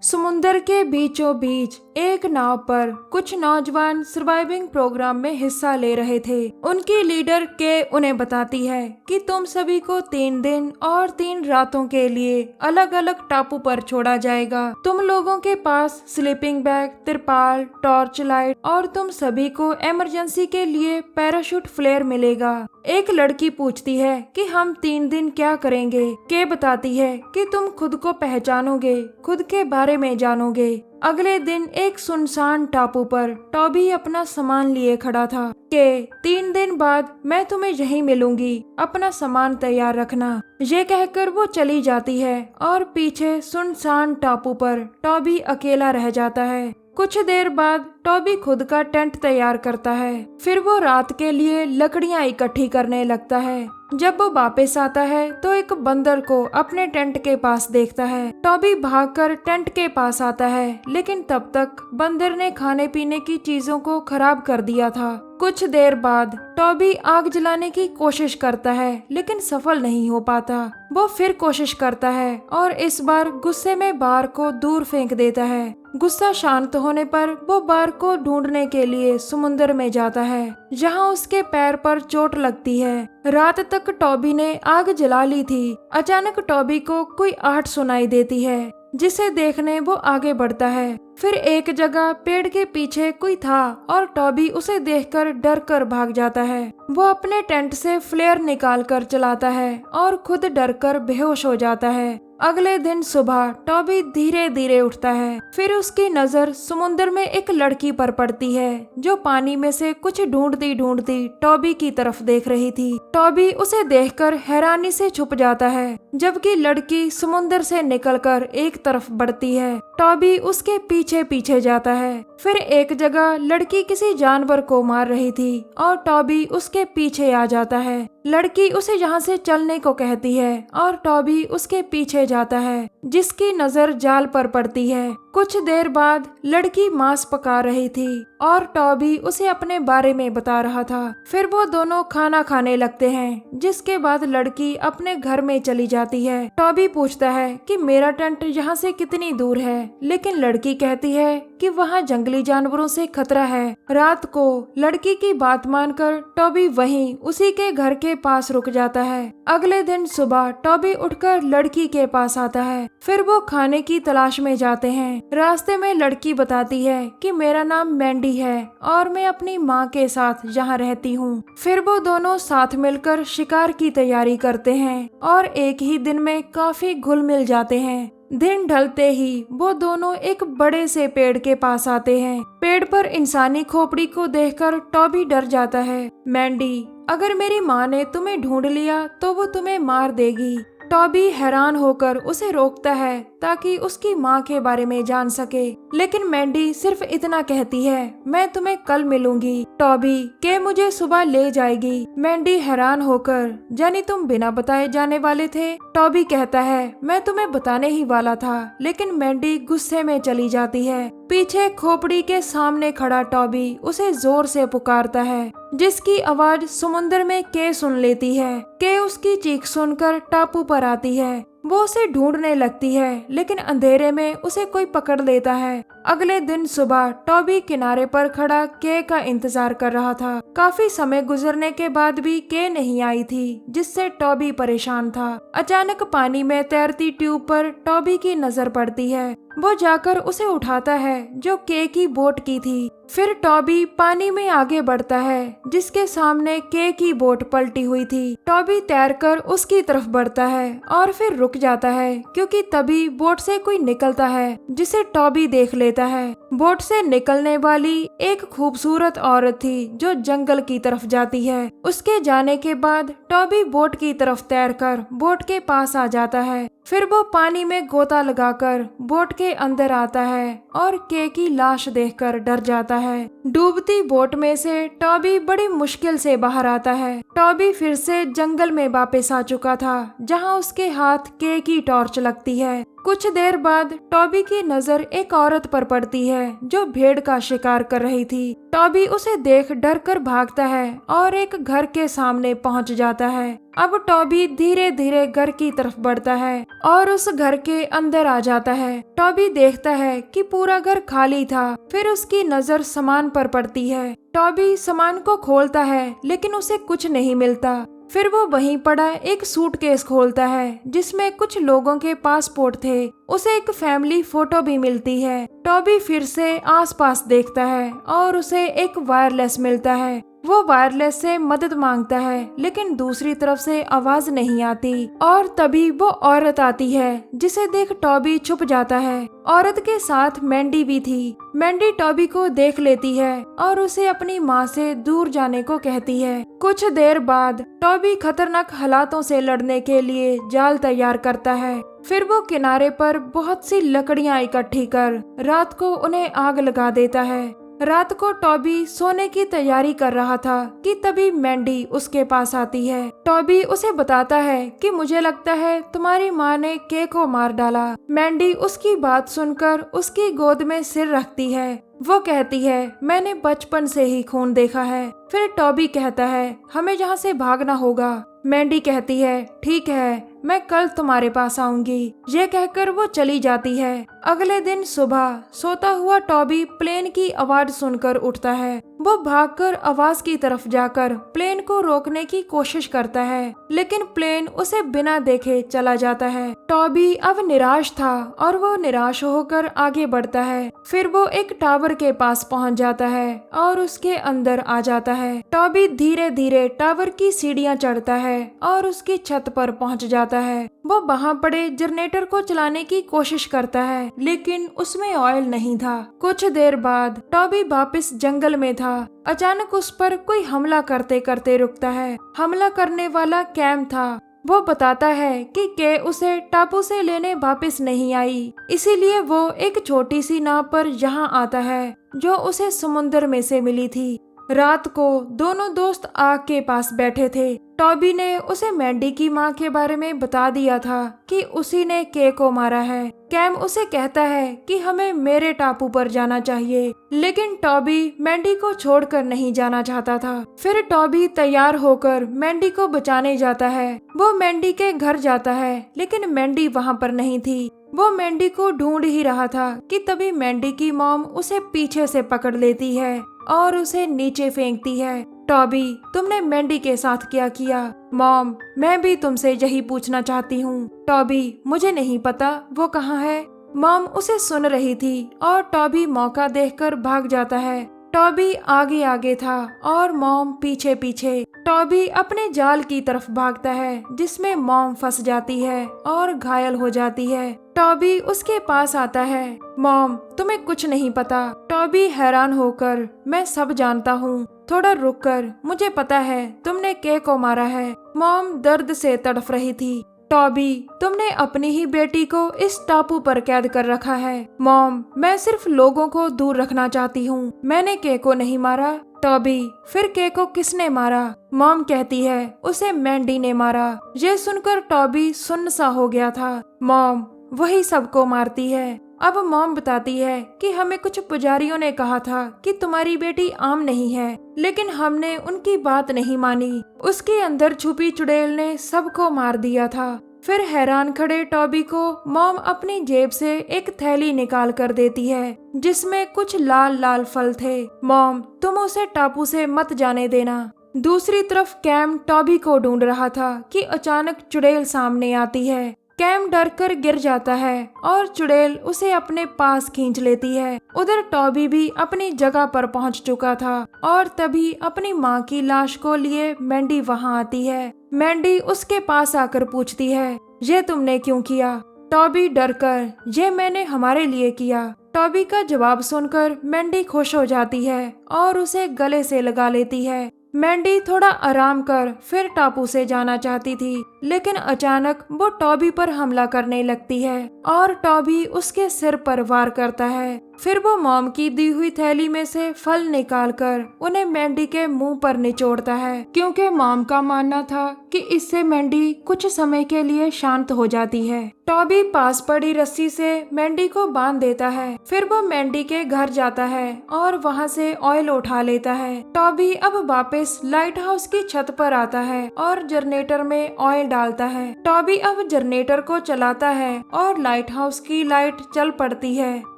समुंदर के बीचों बीच एक नाव पर कुछ नौजवान सर्वाइविंग प्रोग्राम में हिस्सा ले रहे थे। उनकी लीडर के उन्हें बताती है कि तुम सभी को 3 दिन और 3 रातों के लिए अलग अलग टापू पर छोड़ा जाएगा। तुम लोगों के पास स्लीपिंग बैग, तिरपाल, टॉर्च लाइट और तुम सभी को इमरजेंसी के लिए पैराशूट फ्लेयर मिलेगा। एक लड़की पूछती है कि हम 3 दिन क्या करेंगे। के बताती है कि तुम खुद को पहचानोगे, खुद के बारे में जानोगे। अगले दिन एक सुनसान टापू पर टॉबी अपना सामान लिए खड़ा था कि 3 दिन बाद मैं तुम्हें यहीं मिलूंगी, अपना सामान तैयार रखना। ये कहकर वो चली जाती है और पीछे सुनसान टापू पर टॉबी अकेला रह जाता है। कुछ देर बाद टॉबी खुद का टेंट तैयार करता है। फिर वो रात के लिए लकड़ियां इकट्ठी करने लगता है। जब वो वापस आता है तो एक बंदर को अपने टेंट के पास देखता है। टॉबी भागकर टेंट के पास आता है, लेकिन तब तक बंदर ने खाने पीने की चीजों को खराब कर दिया था। कुछ देर बाद टॉबी आग जलाने की कोशिश करता है, लेकिन सफल नहीं हो पाता। वो फिर कोशिश करता है और इस बार गुस्से में बार को दूर फेंक देता है। गुस्सा शांत होने पर वो बार को ढूंढने के लिए समुद्र में जाता है, जहां उसके पैर पर चोट लगती है। रात तक टॉबी ने आग जला ली थी। अचानक टॉबी को कोई आहट सुनाई देती है, जिसे देखने वो आगे बढ़ता है। फिर एक जगह पेड़ के पीछे कोई था और टॉबी उसे देखकर डर कर भाग जाता है। वो अपने टेंट से फ्लेयर निकाल कर चलाता है और खुद डर कर बेहोश हो जाता है। अगले दिन सुबह टॉबी धीरे धीरे उठता है। फिर उसकी नजर समुद्र में एक लड़की पर पड़ती है, जो पानी में से कुछ ढूंढती ढूंढती टॉबी की तरफ देख रही थी। टॉबी उसे देखकर हैरानी से छुप जाता है, जबकि लड़की समुद्र से निकलकर एक तरफ बढ़ती है। टॉबी उसके पीछे पीछे जाता है। फिर एक जगह लड़की किसी जानवर को मार रही थी और टॉबी उसके पीछे आ जाता है। लड़की उसे यहाँ से चलने को कहती है और टॉबी उसके पीछे जाता है, जिसकी नजर जाल पर पड़ती है। कुछ देर बाद लड़की मांस पका रही थी और टॉबी उसे अपने बारे में बता रहा था। फिर वो दोनों खाना खाने लगते हैं, जिसके बाद लड़की अपने घर में चली जाती है। टॉबी पूछता है कि मेरा टेंट यहाँ से कितनी दूर है, लेकिन लड़की कहती है कि वहाँ जंगली जानवरों से खतरा है। रात को लड़की की बात मानकर टॉबी वहीं उसी के घर के पास रुक जाता है। अगले दिन सुबह टॉबी उठकर लड़की के पास आता है। फिर वो खाने की तलाश में जाते हैं। रास्ते में लड़की बताती है कि मेरा नाम मैंडी है और मैं अपनी माँ के साथ यहाँ रहती हूँ। फिर वो दोनों साथ मिलकर शिकार की तैयारी करते हैं और एक ही दिन में काफी घुल मिल जाते हैं। दिन ढलते ही वो दोनों एक बड़े से पेड़ के पास आते हैं। पेड़ पर इंसानी खोपड़ी को देखकर टॉबी डर जाता है। मैंडी, अगर मेरी माँ ने तुम्हें ढूंढ लिया तो वो तुम्हें मार देगी। टॉबी हैरान होकर उसे रोकता है ताकि उसकी माँ के बारे में जान सके, लेकिन मैंडी सिर्फ इतना कहती है, मैं तुम्हें कल मिलूंगी। टॉबी के मुझे सुबह ले जाएगी। मैंडी हैरान होकर, जानी तुम बिना बताए जाने वाले थे? टॉबी कहता है, मैं तुम्हें बताने ही वाला था, लेकिन मैंडी गुस्से में चली जाती है। पीछे खोपड़ी के सामने खड़ा टॉबी उसे जोर से पुकारता है, जिसकी आवाज समुद्र में के सुन लेती है। के उसकी चीख सुनकर टापू पर आती है। वो उसे ढूंढने लगती है, लेकिन अंधेरे में उसे कोई पकड़ लेता है। अगले दिन सुबह टॉबी किनारे पर खड़ा के का इंतजार कर रहा था। काफी समय गुजरने के बाद भी के नहीं आई थी, जिससे टॉबी परेशान था। अचानक पानी में तैरती ट्यूब पर टॉबी की नजर पड़ती है। वो जाकर उसे उठाता है, जो के की बोट की थी। फिर टॉबी पानी में आगे बढ़ता है, जिसके सामने के की बोट पलटी हुई थी। टॉबी तैरकर उसकी तरफ बढ़ता है और फिर रुक जाता है, क्योंकि तभी बोट से कोई निकलता है, जिसे टॉबी देख लेता है। बोट से निकलने वाली एक खूबसूरत औरत थी, जो जंगल की तरफ जाती है। उसके जाने के बाद टॉबी बोट की तरफ तैरकर बोट के पास आ जाता है। फिर वो पानी में गोता लगाकर बोट के अंदर आता है और के की लाश देखकर डर जाता है। डूबती बोट में से टॉबी बड़ी मुश्किल से बाहर आता है। टॉबी फिर से जंगल में वापस आ चुका था, जहां उसके हाथ के की टॉर्च लगती है। कुछ देर बाद टॉबी की नजर एक औरत पर पड़ती है, जो भेड़ का शिकार कर रही थी। टॉबी उसे देख डर कर भागता है और एक घर के सामने पहुंच जाता है। अब टॉबी धीरे धीरे घर की तरफ बढ़ता है और उस घर के अंदर आ जाता है। टॉबी देखता है कि पूरा घर खाली था। फिर उसकी नजर सामान पर पड़ती है। टॉबी सामान को खोलता है लेकिन उसे कुछ नहीं मिलता। फिर वो वहीं पड़ा एक सूटकेस खोलता है जिसमें कुछ लोगों के पासपोर्ट थे। उसे एक फैमिली फोटो भी मिलती है। टॉबी फिर से आसपास देखता है और उसे एक वायरलेस मिलता है। वो वायरलेस से मदद मांगता है लेकिन दूसरी तरफ से आवाज नहीं आती और तभी वो औरत आती है जिसे देख टॉबी छुप जाता है। औरत के साथ मैंडी भी थी। मैंडी टॉबी को देख लेती है और उसे अपनी माँ से दूर जाने को कहती है। कुछ देर बाद टॉबी खतरनाक हालातों से लड़ने के लिए जाल तैयार करता है। फिर वो किनारे पर बहुत सी लकड़ियां इकट्ठी कर रात को उन्हें आग लगा देता है। रात को टॉबी सोने की तैयारी कर रहा था कि तभी मैंडी उसके पास आती है। टॉबी उसे बताता है कि मुझे लगता है तुम्हारी माँ ने के को मार डाला। मैंडी उसकी बात सुनकर उसकी गोद में सिर रखती है। वो कहती है मैंने बचपन से ही खून देखा है। फिर टॉबी कहता है हमें यहाँ से भागना होगा। मैंडी कहती है ठीक है, मैं कल तुम्हारे पास आऊंगी। ये कहकर वो चली जाती है। अगले दिन सुबह सोता हुआ टॉबी प्लेन की आवाज सुनकर उठता है। वो भागकर आवाज की तरफ जाकर प्लेन को रोकने की कोशिश करता है लेकिन प्लेन उसे बिना देखे चला जाता है। टॉबी अब निराश था और वो निराश होकर आगे बढ़ता है। फिर वो एक टावर के पास पहुंच जाता है और उसके अंदर आ जाता है। टॉबी धीरे धीरे टावर की सीढ़ियां चढ़ता है और उसकी छत पर पहुंच जाता है। वो वहां पड़े जनरेटर को चलाने की कोशिश करता है लेकिन उसमें ऑयल नहीं था। कुछ देर बाद टॉबी वापस जंगल में था। अचानक उस पर कोई हमला करते करते रुकता है। हमला करने वाला कैम था। वो बताता है कि के उसे टापू से लेने वापस नहीं आई, इसीलिए वो एक छोटी सी नाव पर यहाँ आता है जो उसे समुद्र में से मिली थी। रात को दोनों दोस्त आग के पास बैठे थे। टॉबी ने उसे मैंडी की माँ के बारे में बता दिया था कि उसी ने के को मारा है। कैम उसे कहता है कि हमें मेरे टापू पर जाना चाहिए लेकिन टॉबी मैंडी को छोड़कर नहीं जाना चाहता था। फिर टॉबी तैयार होकर मैंडी को बचाने जाता है। वो मैंडी के घर जाता है लेकिन मैंडी वहाँ पर नहीं थी। वो मैंडी को ढूंढ ही रहा था कि तभी मैंडी की मॉम उसे पीछे से पकड़ लेती है और उसे नीचे फेंकती है। टॉबी तुमने मैंडी के साथ क्या किया? मॉम मैं भी तुमसे यही पूछना चाहती हूँ। टॉबी मुझे नहीं पता वो कहाँ है। मॉम उसे सुन रही थी और टॉबी मौका देखकर भाग जाता है। टॉबी आगे आगे था और मॉम पीछे पीछे। टॉबी अपने जाल की तरफ भागता है जिसमें मॉम फंस जाती है और घायल हो जाती है। टॉबी उसके पास आता है। मॉम तुम्हें कुछ नहीं पता। टॉबी हैरान होकर मैं सब जानता हूँ, थोड़ा रुक कर, मुझे पता है तुमने के को मारा है। मॉम दर्द से तड़फ रही थी। टॉबी तुमने अपनी ही बेटी को इस टापू पर कैद कर रखा है। मॉम मैं सिर्फ लोगों को दूर रखना चाहती हूँ, मैंने के को नहीं मारा। टॉबी फिर के को किसने मारा? मॉम कहती है उसे मैंडी ने मारा। ये सुनकर टॉबी सुन्न सा हो गया था। मॉम वही सबको मारती है। अब मॉम बताती है कि हमें कुछ पुजारियों ने कहा था कि तुम्हारी बेटी आम नहीं है लेकिन हमने उनकी बात नहीं मानी। उसके अंदर छुपी चुड़ैल ने सबको मार दिया था। फिर हैरान खड़े टॉबी को मॉम अपनी जेब से एक थैली निकाल कर देती है जिसमें कुछ लाल लाल फल थे। मॉम तुम उसे टापू से मत जाने देना। दूसरी तरफ कैम टॉबी को ढूंढ रहा था कि अचानक चुड़ैल सामने आती है। कैम डर कर गिर जाता है और चुड़ैल उसे अपने पास खींच लेती है। उधर टॉबी भी अपनी जगह पर पहुंच चुका था और तभी अपनी माँ की लाश को लिए मैंडी वहां आती है। मैंडी उसके पास आकर पूछती है ये तुमने क्यों किया? टॉबी डर कर ये मैंने हमारे लिए किया। टॉबी का जवाब सुनकर मैंडी खुश हो जाती है और उसे गले से लगा लेती है। मैंडी थोड़ा आराम कर फिर टापू से जाना चाहती थी लेकिन अचानक वो टॉबी पर हमला करने लगती है और टॉबी उसके सिर पर वार करता है। फिर वो मॉम की दी हुई थैली में से फल निकालकर उन्हें मैंडी के मुंह पर निचोड़ता है, क्योंकि मॉम का मानना था कि इससे मैंडी कुछ समय के लिए शांत हो जाती है। टॉबी पास पड़ी रस्सी से मैंडी को बांध देता है। फिर वो मैंडी के घर जाता है और वहाँ से ऑयल उठा लेता है। टॉबी अब वापस लाइट हाउस की छत पर आता है और जनरेटर में ऑयल डालता है। टॉबी अब जनरेटर को चलाता है और लाइट हाउस की लाइट चल पड़ती है।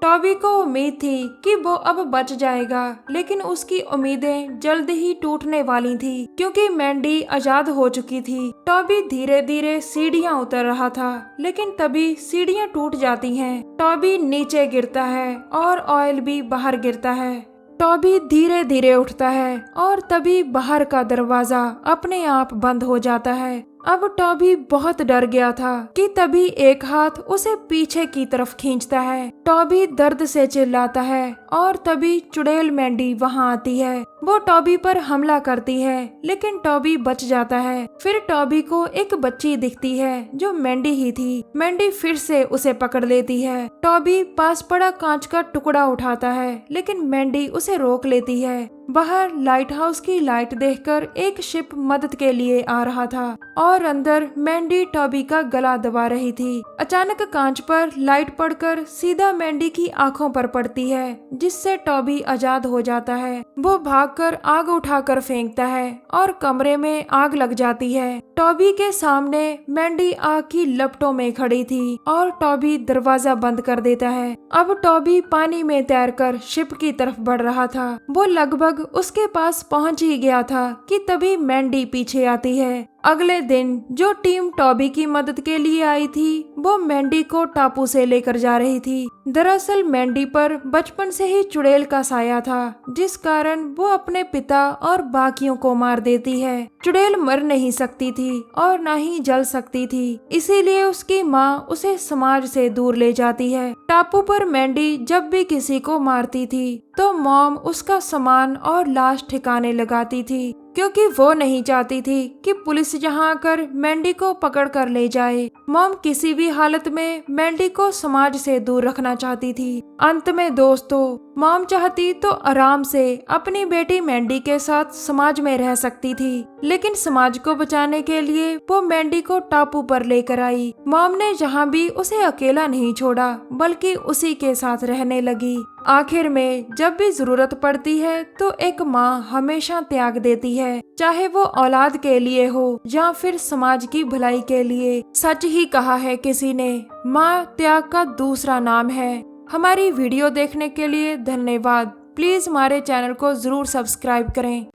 टॉबी को उम्मीद थी कि वो अब बच जाएगा, लेकिन उसकी उम्मीदें जल्द ही टूटने वाली थी, क्योंकि मैंडी आजाद हो चुकी थी। टॉबी धीरे धीरे सीढ़ियाँ उतर रहा था, लेकिन तभी सीढ़ियाँ टूट जाती हैं। टॉबी नीचे गिरता है और ऑयल भी बाहर गिरता है। टॉबी धीरे धीरे उठता है और तभी बाहर का दरवाजा अपने आप बंद हो जाता है। अब टॉबी बहुत डर गया था कि तभी एक हाथ उसे पीछे की तरफ खींचता है। टॉबी दर्द से चिल्लाता है और तभी चुड़ैल मैंडी वहां आती है। वो टॉबी पर हमला करती है, लेकिन टॉबी बच जाता है। फिर टॉबी को एक बच्ची दिखती है जो मैंडी ही थी। मैंडी फिर से उसे पकड़ लेती है। टॉबी पास पड़ा कांच का टुकड़ा उठाता है, लेकिन मैंडी उसे रोक लेती है। बाहर लाइट हाउस की लाइट देखकर एक शिप मदद के लिए आ रहा था और अंदर मैंडी टॉबी का गला दबा रही थी। अचानक कांच पर लाइट पड़कर सीधा मैंडी की आंखों पर पड़ती है, जिससे टॉबी आजाद हो जाता है। वो भागकर आग उठाकर फेंकता है और कमरे में आग लग जाती है। टॉबी के सामने मैंडी आग की लपटों में खड़ी थी और टॉबी दरवाजा बंद कर देता है। अब टॉबी पानी में तैरकर शिप की तरफ बढ़ रहा था। वो लगभग उसके पास पहुंच ही गया था कि तभी मैंडी पीछे आती है। अगले दिन जो टीम टॉबी की मदद के लिए आई थी, वो मैंडी को टापू से लेकर जा रही थी। दरअसल मैंडी पर बचपन से ही चुड़ैल का साया था, जिस कारण वो अपने पिता और बाकियों को मार देती है। चुड़ैल मर नहीं सकती थी और न ही जल सकती थी, इसीलिए उसकी माँ उसे समाज से दूर ले जाती है। टापू पर मैंडी जब भी किसी को मारती थी तो मॉम उसका सामान और लाश ठिकाने लगाती थी, क्योंकि वो नहीं चाहती थी कि पुलिस यहाँ आकर मैंडी को पकड़ कर ले जाए। मॉम किसी भी हालत में मैंडी को समाज से दूर रखना चाहती थी। अंत में दोस्तों, मॉम चाहती तो आराम से अपनी बेटी मैंडी के साथ समाज में रह सकती थी, लेकिन समाज को बचाने के लिए वो मैंडी को टापू पर लेकर आई। मॉम ने जहाँ भी उसे अकेला नहीं छोड़ा, बल्कि उसी के साथ रहने लगी। आखिर में जब भी जरूरत पड़ती है तो एक माँ हमेशा त्याग देती है, चाहे वो औलाद के लिए हो या फिर समाज की भलाई के लिए। सच ही कहा है किसी ने, माँ त्याग का दूसरा नाम है। हमारी वीडियो देखने के लिए धन्यवाद। प्लीज हमारे चैनल को जरूर सब्सक्राइब करें।